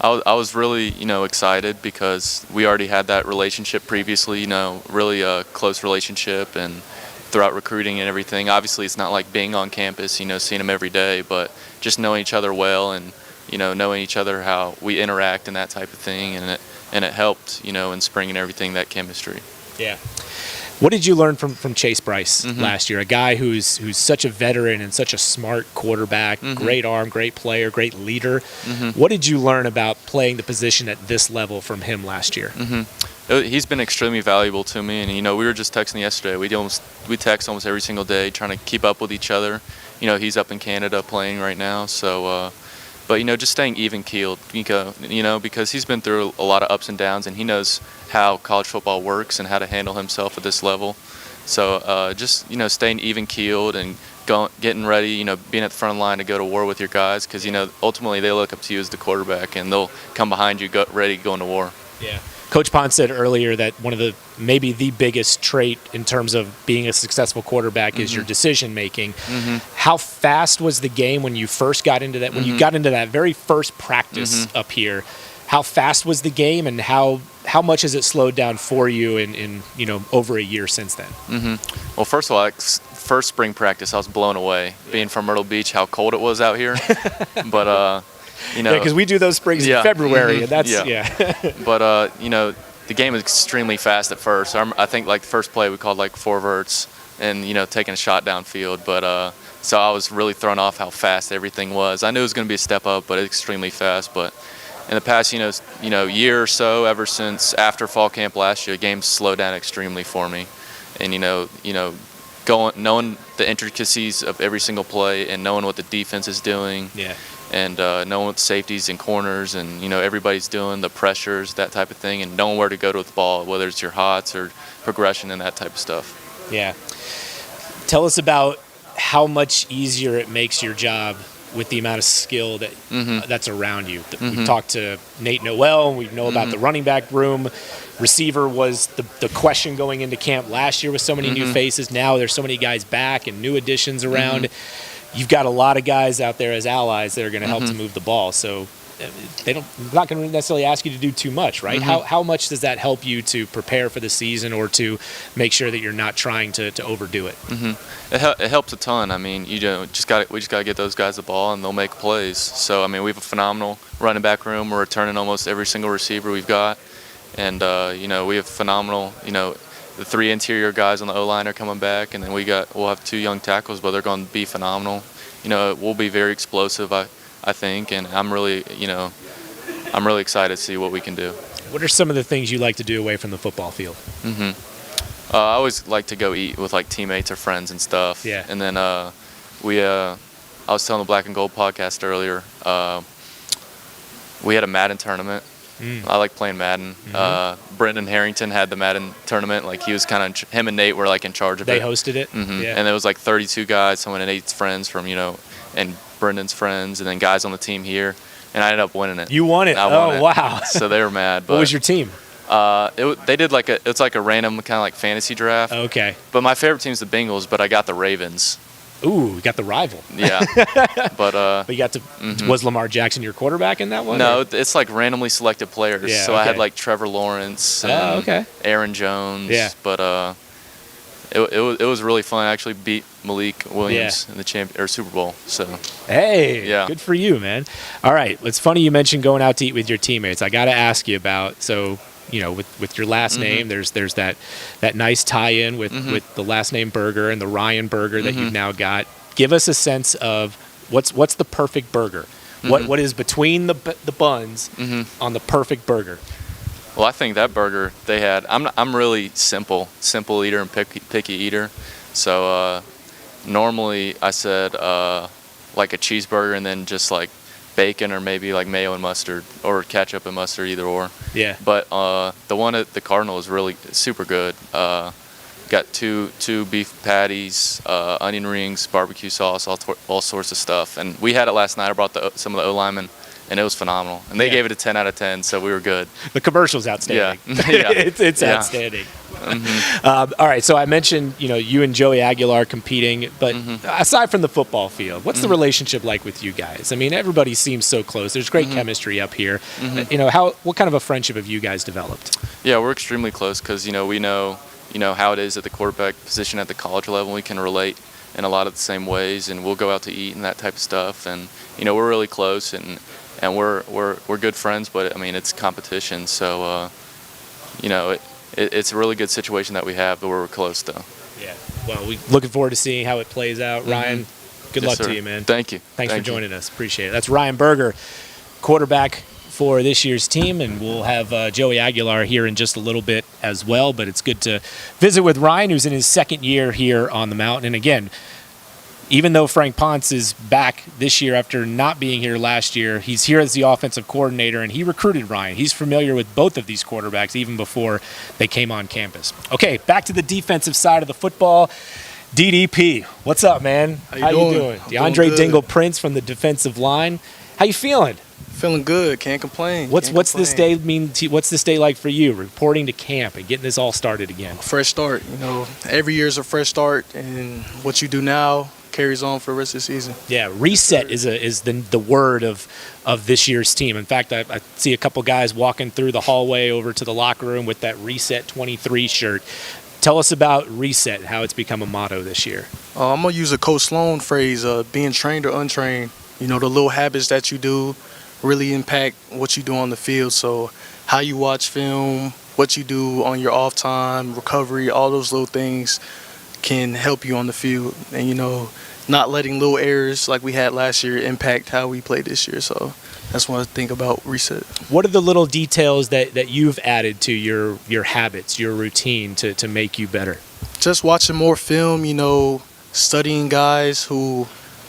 I was really, excited because we already had that relationship previously, really a close relationship and throughout recruiting and everything. Obviously, it's not like being on campus, seeing him every day, but just knowing each other well and knowing each other, how we interact and that type of thing, and it helped, in spring and everything, that chemistry. Yeah. What did you learn from Chase Bryce last year? A guy who's such a veteran and such a smart quarterback, great arm, great player, great leader. What did you learn about playing the position at this level from him last year? He's been extremely valuable to me, and we were just texting yesterday. We text almost every single day, trying to keep up with each other. He's up in Canada playing right now, so. But just staying even keeled, because he's been through a lot of ups and downs, and he knows how college football works and how to handle himself at this level. So just staying even keeled and getting ready, being at the front line to go to war with your guys, because ultimately they look up to you as the quarterback, and they'll come behind you, ready to go into war. Yeah. Coach Pond said earlier that one of maybe the biggest trait in terms of being a successful quarterback is your decision making. How fast was the game when you first got into that? When you got into that very first practice up here, how fast was the game, and how much has it slowed down for you in over a year since then? Well, first of all, first spring practice, I was blown away being from Myrtle Beach, how cold it was out here. But because we do those springs in February, and that's But the game was extremely fast at first. I think like the first play we called like 4 verts and taking a shot downfield. But so I was really thrown off how fast everything was. I knew it was going to be a step up, but it's extremely fast. But in the past year or so, ever since after fall camp last year, games slowed down extremely for me. And knowing the intricacies of every single play and knowing what the defense is doing. Yeah. And knowing what the safeties and corners and everybody's doing, the pressures, that type of thing, and knowing where to go with the ball, whether it's your hots or progression and that type of stuff. Yeah. Tell us about how much easier it makes your job with the amount of skill that that's around you. We've talked to Nate Noel, and we know about the running back room. Receiver was the question going into camp last year with so many new faces. Now there's so many guys back and new additions around. You've got a lot of guys out there as allies that are going to help to move the ball. So they're not going to necessarily ask you to do too much, right? How much does that help you to prepare for the season or to make sure that you're not trying to overdo it? It helps a ton. I mean, we just got to get those guys the ball and they'll make plays. So I mean, we have a phenomenal running back room. We're returning almost every single receiver we've got, and we have phenomenal. The 3 interior guys on the O-line are coming back, and then we'll have 2 young tackles, but they're going to be phenomenal. We'll be very explosive, I think, and I'm really excited to see what we can do. What are some of the things you like to do away from the football field? I always like to go eat with like teammates or friends and stuff. Yeah. And then I was telling the Black and Gold podcast earlier, we had a Madden tournament. I like playing Madden. Brendan Harrington had the Madden tournament. Like he was him and Nate were like in charge of it. They hosted it. Yeah. And there was like 32 guys, some of Nate's friends from and Brendan's friends, and then guys on the team here. And I ended up winning it. You won it. I won it. Wow. So they were mad. But what was your team? They did it's like a random kind of like fantasy draft. Okay. But my favorite team's the Bengals, but I got the Ravens. Ooh, you got the rival. Yeah. But you got to was Lamar Jackson your quarterback in that one? No, it's like randomly selected players. Yeah, so I had like Trevor Lawrence and Aaron Jones. Yeah. But it was really fun. I actually beat Malik Williams in the Super Bowl. So hey, good for you, man. All right, it's funny you mentioned going out to eat with your teammates. I got to ask you about with your last name, there's that nice tie-in with the last name burger and the Ryan burger that you've now got. Give us a sense of what's the perfect burger. What is between the buns on the perfect burger? Well, I think that burger they had. I'm really simple eater and picky eater. So normally I said like a cheeseburger and then just like bacon or maybe like mayo and mustard or ketchup and mustard, either or. Yeah. But the one at the Cardinal is really super good. Got two beef patties, onion rings, barbecue sauce, all sorts of stuff. And we had it last night. I brought some of the O-linemen, and it was phenomenal. And they gave it a 10 out of 10, so we were good. The commercial's outstanding. Yeah. it's outstanding. All right, so I mentioned you and Joey Aguilar competing, but aside from the football field, what's the relationship like with you guys? I mean, everybody seems so close. There's great chemistry up here. What kind of a friendship have you guys developed? Yeah, we're extremely close because we know how it is at the quarterback position at the college level. We can relate in a lot of the same ways, and we'll go out to eat and that type of stuff. And we're really close, and we're good friends. But I mean, it's competition, so it's a really good situation that we have, but we're close though. Yeah. Well, we looking forward to seeing how it plays out. Ryan, good luck to you, man. Thank you. Thanks for joining us. Appreciate it. That's Ryan Berger, quarterback for this year's team, and we'll have Joey Aguilar here in just a little bit as well. But it's good to visit with Ryan, who's in his second year here on the mountain. And again, even though Frank Ponce is back this year after not being here last year, he's here as the offensive coordinator, and he recruited Ryan. He's familiar with both of these quarterbacks even before they came on campus. Okay, back to the defensive side of the football. DDP, what's up, man? How you doing? DeAndre Doing good. Dingle Prince from the defensive line. How you feeling? Feeling good. Can't complain. What's this day mean? What's this day like for you? Reporting to camp and getting this all started again. Fresh start. You know, every year is a fresh start, and what you do now carries on for the rest of the season. Yeah, reset is the word of this year's team. In fact, I see a couple guys walking through the hallway over to the locker room with that Reset 23 shirt. Tell us about reset, how it's become a motto this year. I'm gonna use a Coach Sloan phrase: being trained or untrained. You know, the little habits that you do really impact what you do on the field. So how you watch film, what you do on your off time, recovery, all those little things can help you on the field. And, you know, not letting little errors like we had last year impact how we play this year. So that's what I think about reset. What are the little details that you've added to your habits, your routine to make you better? Just watching more film, you know, studying guys who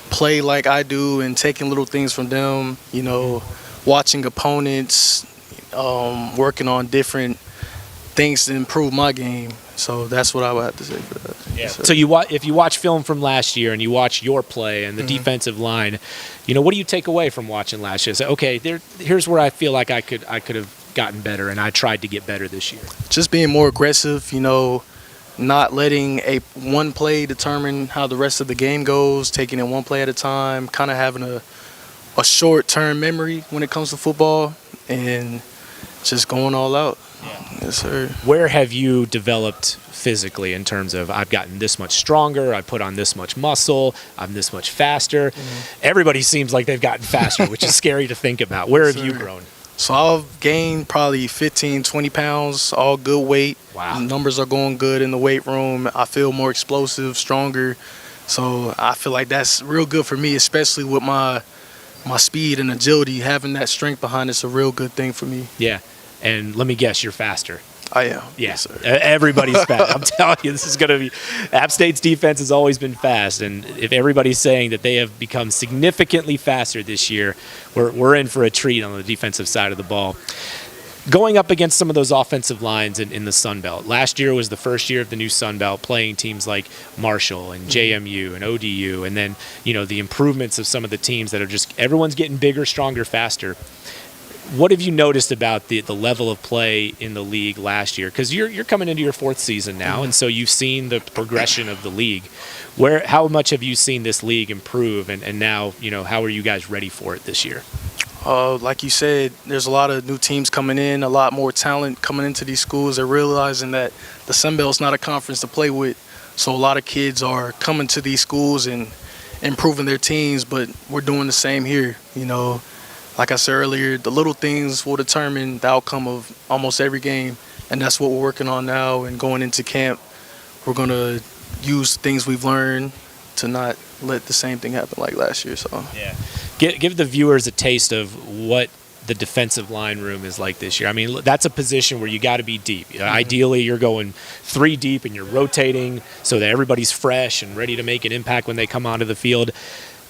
play like I do and taking little things from them, you know, watching opponents, working on different things to improve my game. So that's what I would have to say for that. Yeah. So if you watch film from last year and you watch your play and the defensive line, you know, what do you take away from watching last year? Say, okay, here's where I feel like I could have gotten better, and I tried to get better this year. Just being more aggressive, you know, not letting one play determine how the rest of the game goes, taking it one play at a time, kind of having a short-term memory when it comes to football, and just going all out. Yeah. Yes, sir. Where have you developed physically in terms of I've gotten this much stronger, I put on this much muscle, I'm this much faster? Everybody seems like they've gotten faster, which is scary to think about. Where have you grown? So I've gained probably 15, 20 pounds, all good weight. Wow. Numbers are going good in the weight room. I feel more explosive, stronger. So I feel like that's real good for me, especially with my speed and agility. Having that strength behind it's a real good thing for me. Yeah. And let me guess, you're faster. I am. Yeah, Yes, sir. everybody's fast. I'm telling you, this is going to be. App State's defense has always been fast, and if everybody's saying that they have become significantly faster this year, we're in for a treat on the defensive side of the ball. Going up against some of those offensive lines in the Sun Belt. Last year was the first year of the new Sun Belt, playing teams like Marshall and JMU and ODU, and then the improvements of some of the teams that are just everyone's getting bigger, stronger, faster. What have you noticed about the level of play in the league last year? Because you're coming into your fourth season now, and so you've seen the progression of the league. How much have you seen this league improve, and now how are you guys ready for it this year? Like you said, there's a lot of new teams coming in, a lot more talent coming into these schools. They're realizing that the Sun Belt's not a conference to play with, so a lot of kids are coming to these schools and improving their teams. But we're doing the same here, Like I said earlier, the little things will determine the outcome of almost every game, and that's what we're working on now. And going into camp, we're going to use things we've learned to not let the same thing happen like last year. So yeah, give the viewers a taste of what the defensive line room is like this year. I mean, that's a position where you got to be deep. Ideally, you're going 3 deep and you're rotating so that everybody's fresh and ready to make an impact when they come onto the field.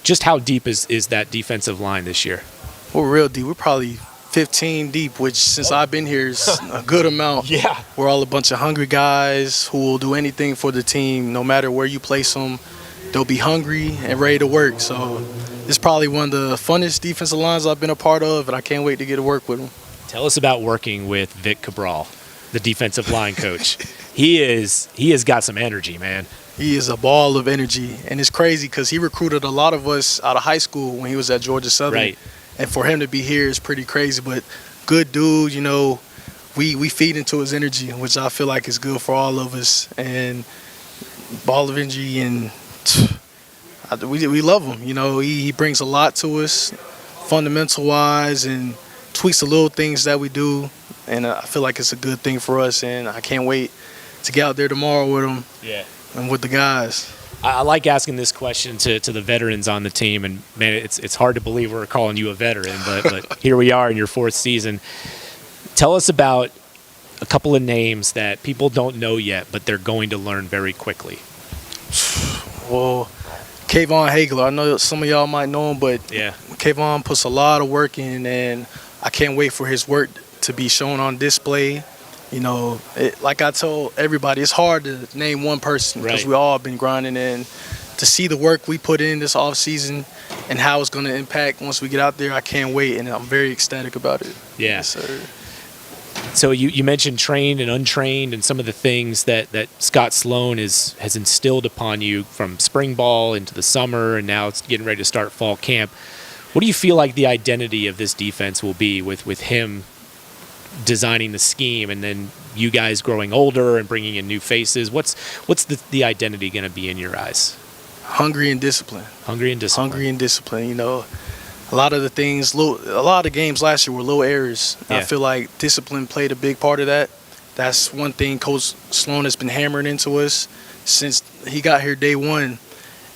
Just how deep is that defensive line this year? we're real deep. We're probably 15 deep, which since I've been here is a good amount. Yeah. We're all a bunch of hungry guys who will do anything for the team. No matter where you place them, they'll be hungry and ready to work. So it's probably one of the funnest defensive lines I've been a part of, and I can't wait to get to work with them. Tell us about working with Vic Cabral, the defensive line coach. He has got some energy, man. He is a ball of energy, and it's crazy because he recruited a lot of us out of high school when he was at Georgia Southern. Right. And for him to be here is pretty crazy, but good dude, we feed into his energy, which I feel like is good for all of us. And ball of energy, and we love him. He brings a lot to us, fundamental-wise, and tweaks the little things that we do. And I feel like it's a good thing for us, and I can't wait to get out there tomorrow with him. Yeah. And with the guys. I like asking this question to the veterans on the team, and man, it's hard to believe we're calling you a veteran, but here we are in your 4th season. Tell us about a couple of names that people don't know yet, but they're going to learn very quickly. Well, Kayvon Hagler, I know some of y'all might know him, but yeah, Kayvon puts a lot of work in, and I can't wait for his work to be shown on display. Like I told everybody, it's hard to name one person because Right. we all been grinding, and to see the work we put in this off season and how it's going to impact once we get out there, I can't wait, and I'm very ecstatic about it. Yeah. Yes, sir. So you mentioned trained and untrained and some of the things that Scott Sloan has instilled upon you from spring ball into the summer, and now it's getting ready to start fall camp. What do you feel like the identity of this defense will be with him designing the scheme, and then you guys growing older and bringing in new faces? What's the identity going to be in your eyes? Hungry and discipline. Hungry and discipline. Hungry and discipline. A lot of the things, a lot of games last year were little errors. Yeah. I feel like discipline played a big part of that. That's one thing Coach Sloan has been hammering into us since he got here day one.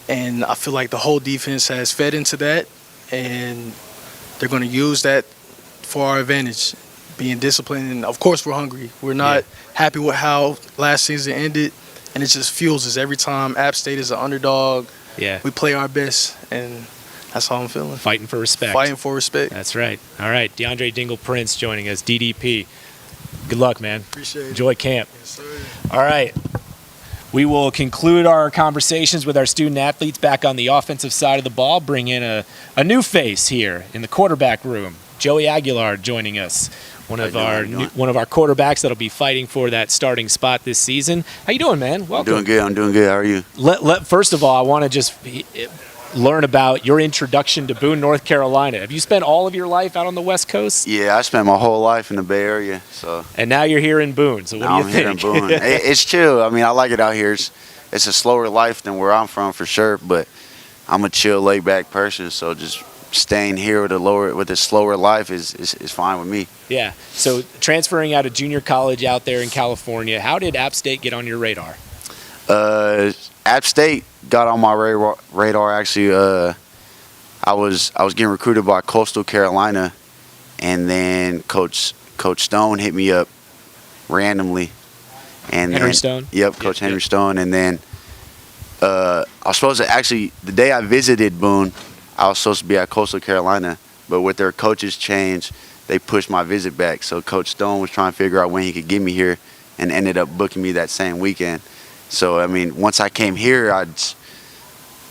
And I feel like the whole defense has fed into that, and they're going to use that for our advantage, being disciplined. And, of course, we're hungry. We're not happy with how last season ended, and it just fuels us every time App State is an underdog. Yeah. We play our best, and that's how I'm feeling. Fighting for respect. Fighting for respect. That's right. All right. DeAndre Dingle Prince joining us, DDP. Good luck, man. Appreciate it. Enjoy camp. Yes, sir. All right. We will conclude our conversations with our student athletes back on the offensive side of the ball, bring in a new face here in the quarterback room. Joey Aguilar joining us, one of our quarterbacks that'll be fighting for that starting spot this season. How you doing, man? Welcome. I'm doing good. How are you? First of all, I want to just learn about your introduction to Boone, North Carolina. Have you spent all of your life out on the West Coast? Yeah, I spent my whole life in the Bay Area, so. And now you're here in Boone. So what do you think? I'm here in Boone. It's chill. I mean, I like it out here. It's a slower life than where I'm from for sure, but I'm a chill, laid-back person, so just staying here with a slower life is fine with me. Yeah. So transferring out of junior college out there in California, how did App State get on your radar? App State got on my radar actually. I was getting recruited by Coastal Carolina, and then Coach Stone hit me up randomly. And Henry Stone? Yep, Coach Henry Stone. And then I was supposed to actually, the day I visited Boone, I was supposed to be at Coastal Carolina, but with their coaches change, they pushed my visit back. So Coach Stone was trying to figure out when he could get me here, and ended up booking me that same weekend. So, I mean, once I came here,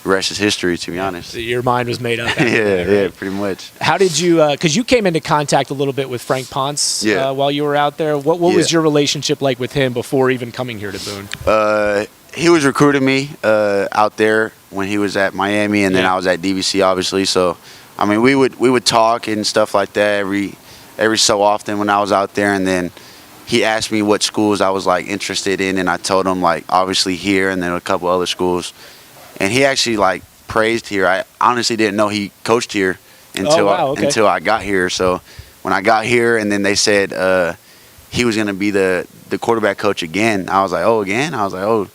rest is history, to be honest. Your mind was made up. Yeah, pretty much. How did you, because you came into contact a little bit with Frank Ponce while you were out there. What was your relationship like with him before even coming here to Boone? He was recruiting me out there when he was at Miami, and then I was at DVC, obviously. So, I mean, we would talk and stuff like that every so often when I was out there, and then he asked me what schools I was like interested in, and I told him like obviously here and then a couple other schools, and he actually like praised here. I honestly didn't know he coached here until I got here. So when I got here, and then they said he was gonna be the quarterback coach again, I was like, oh, again? I was like, oh,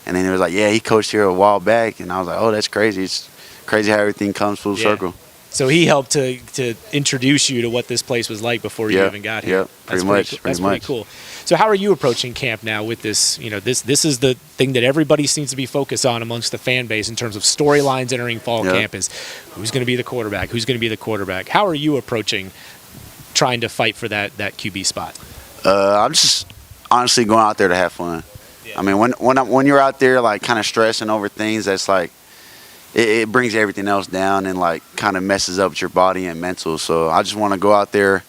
and then he was like, yeah, he coached here a while back, and I was like, oh, that's crazy. It's crazy how everything comes full circle. So he helped to introduce you to what this place was like before you even got here. Yeah, pretty much. That's pretty cool. So how are you approaching camp now with this? You know, this is the thing that everybody seems to be focused on amongst the fan base in terms of storylines entering fall camp is who's going to be the quarterback? Who's going to be the quarterback? How are you approaching trying to fight for that QB spot? I'm just honestly going out there to have fun. Yeah. I mean, when you're out there like kind of stressing over things, that's like it brings everything else down and like kind of messes up your body and mental. So I just want to go out there,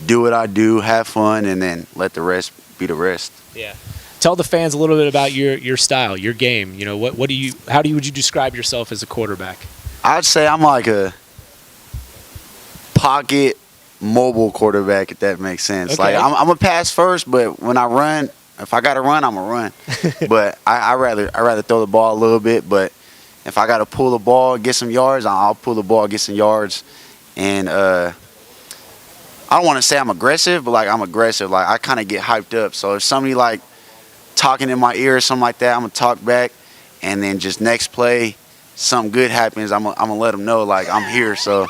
do what I do, have fun, and then let the rest be the rest. Yeah. Tell the fans a little bit about your style, your game. You know, would you describe yourself as a quarterback? I'd say I'm like a pocket mobile quarterback, if that makes sense. Okay. Like I'm a pass first, but when I run, if I got to run, I'm gonna run. But I rather throw the ball a little bit. But if I got to pull the ball, get some yards, I'll pull the ball, get some yards. And I don't want to say I'm aggressive, but like I'm aggressive. Like I kind of get hyped up. So if somebody like talking in my ear or something like that, I'm gonna talk back, and then just next play, something good happens, I'm gonna let them know like I'm here. So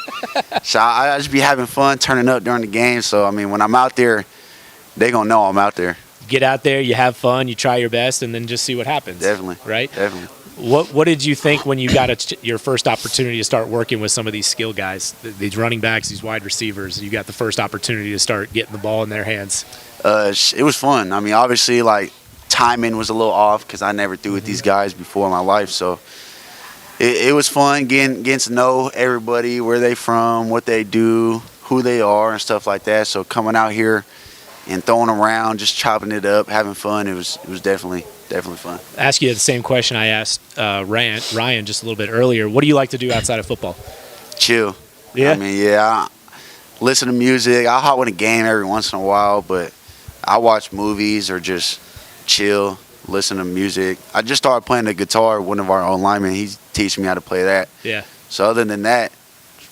I just be having fun, turning up during the game. So I mean, when I'm out there, they gonna know I'm out there. Get out there, you have fun, you try your best, and then just see what happens. Definitely. Right? Definitely. What did you think when you got your first opportunity to start working with some of these skill guys, these running backs, these wide receivers? You got the first opportunity to start getting the ball in their hands. It was fun. I mean, obviously, like, timing was a little off because I never threw with these guys before in my life. So it was fun getting to know everybody, where they from, what they do, who they are, and stuff like that. So coming out here and throwing around, just chopping it up, having fun, it was definitely fun. I ask you the same question I asked Ryan just a little bit earlier. What do you like to do outside of football? Chill. Yeah? I mean, I listen to music. I'll hop in a game every once in a while, but I watch movies or just chill, listen to music. I just started playing the guitar. One of our own linemen, he's teaching me how to play that. Yeah. So other than that,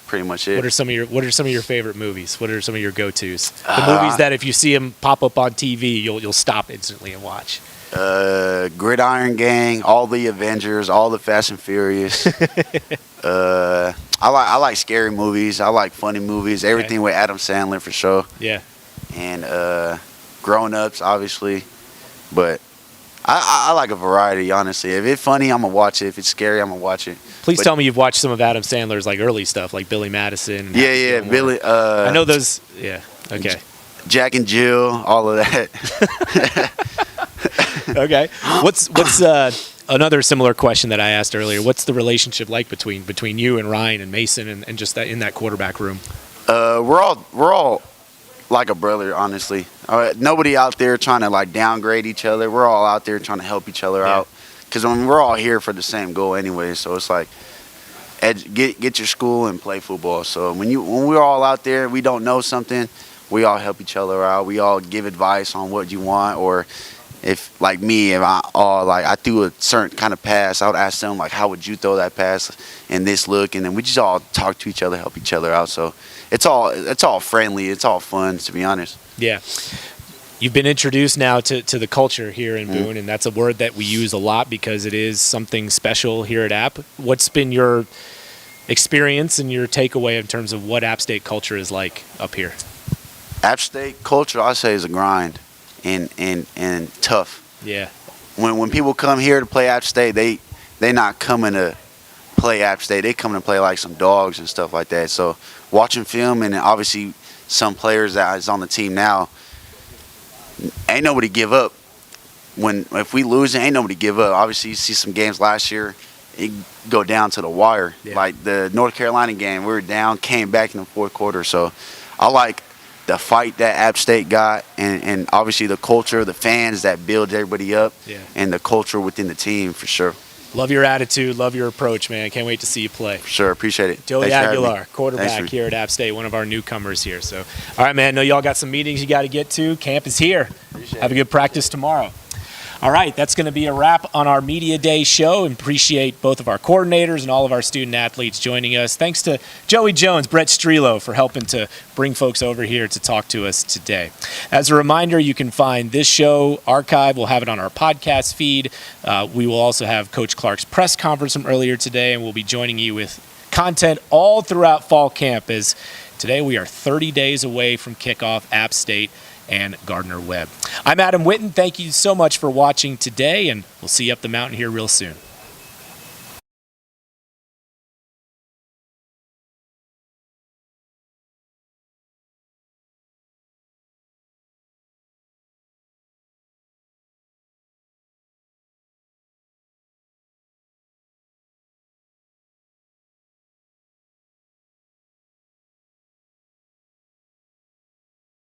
pretty much it. What are some of your favorite movies? What are some of your go-tos? The movies that if you see them pop up on TV, you'll stop instantly and watch. Gridiron Gang, all the Avengers, all the Fast and Furious. I like scary movies. I like funny movies. Everything with Adam Sandler for sure. Yeah. And Grown Ups, obviously. But I like a variety, honestly. If it's funny, I'm gonna watch it. If it's scary, I'm gonna watch it. Please tell me you've watched some of Adam Sandler's like early stuff, like Billy Madison. And Yeah, Billy. I know those. Yeah. Okay. Jack and Jill, all of that. Okay. What's another similar question that I asked earlier? What's the relationship like between you and Ryan and Mason and just that in that quarterback room? We're all like a brother, honestly. Nobody out there trying to like downgrade each other. We're all out there trying to help each other out. Because we're all here for the same goal anyway. So it's like get your school and play football. So when we're all out there, we don't know something, we all help each other out. We all give advice on what you want, or if like me, if I threw a certain kind of pass, I would ask them like, how would you throw that pass in this look, and then we just all talk to each other, help each other out. So it's all friendly, it's all fun, to be honest. Yeah. You've been introduced now to the culture here in Boone, and that's a word that we use a lot because it is something special here at App. What's been your experience and your takeaway in terms of what App State culture is like up here? App State culture, I say, is a grind and tough. Yeah. When people come here to play App State, they not coming to play App State. They come to play like some dogs and stuff like that. So watching film, and obviously some players that is on the team now, ain't nobody give up. If we lose, ain't nobody give up. Obviously, you see some games last year, it go down to the wire. Yeah. Like the North Carolina game, we were down, came back in the fourth quarter. So I like the fight that App State got, and obviously the culture, the fans that build everybody up, and the culture within the team, for sure. Love your attitude, love your approach, man. Can't wait to see you play. For sure, appreciate it. Joey Aguilar, quarterback here at App State, one of our newcomers here. So, all right, man, I know y'all got some meetings you got to get to. Camp is here. Have a good practice tomorrow. All right, that's going to be a wrap on our Media Day show. Appreciate both of our coordinators and all of our student athletes joining us. Thanks to Joey Jones, Brett Strelo for helping to bring folks over here to talk to us today. As a reminder, you can find this show archive. We'll have it on our podcast feed. We will also have Coach Clark's press conference from earlier today, and we'll be joining you with content all throughout fall camp, as today we are 30 days away from kickoff, App State and Gardner-Webb. I'm Adam Witten. Thank you so much for watching today, and we'll see you up the mountain here real soon.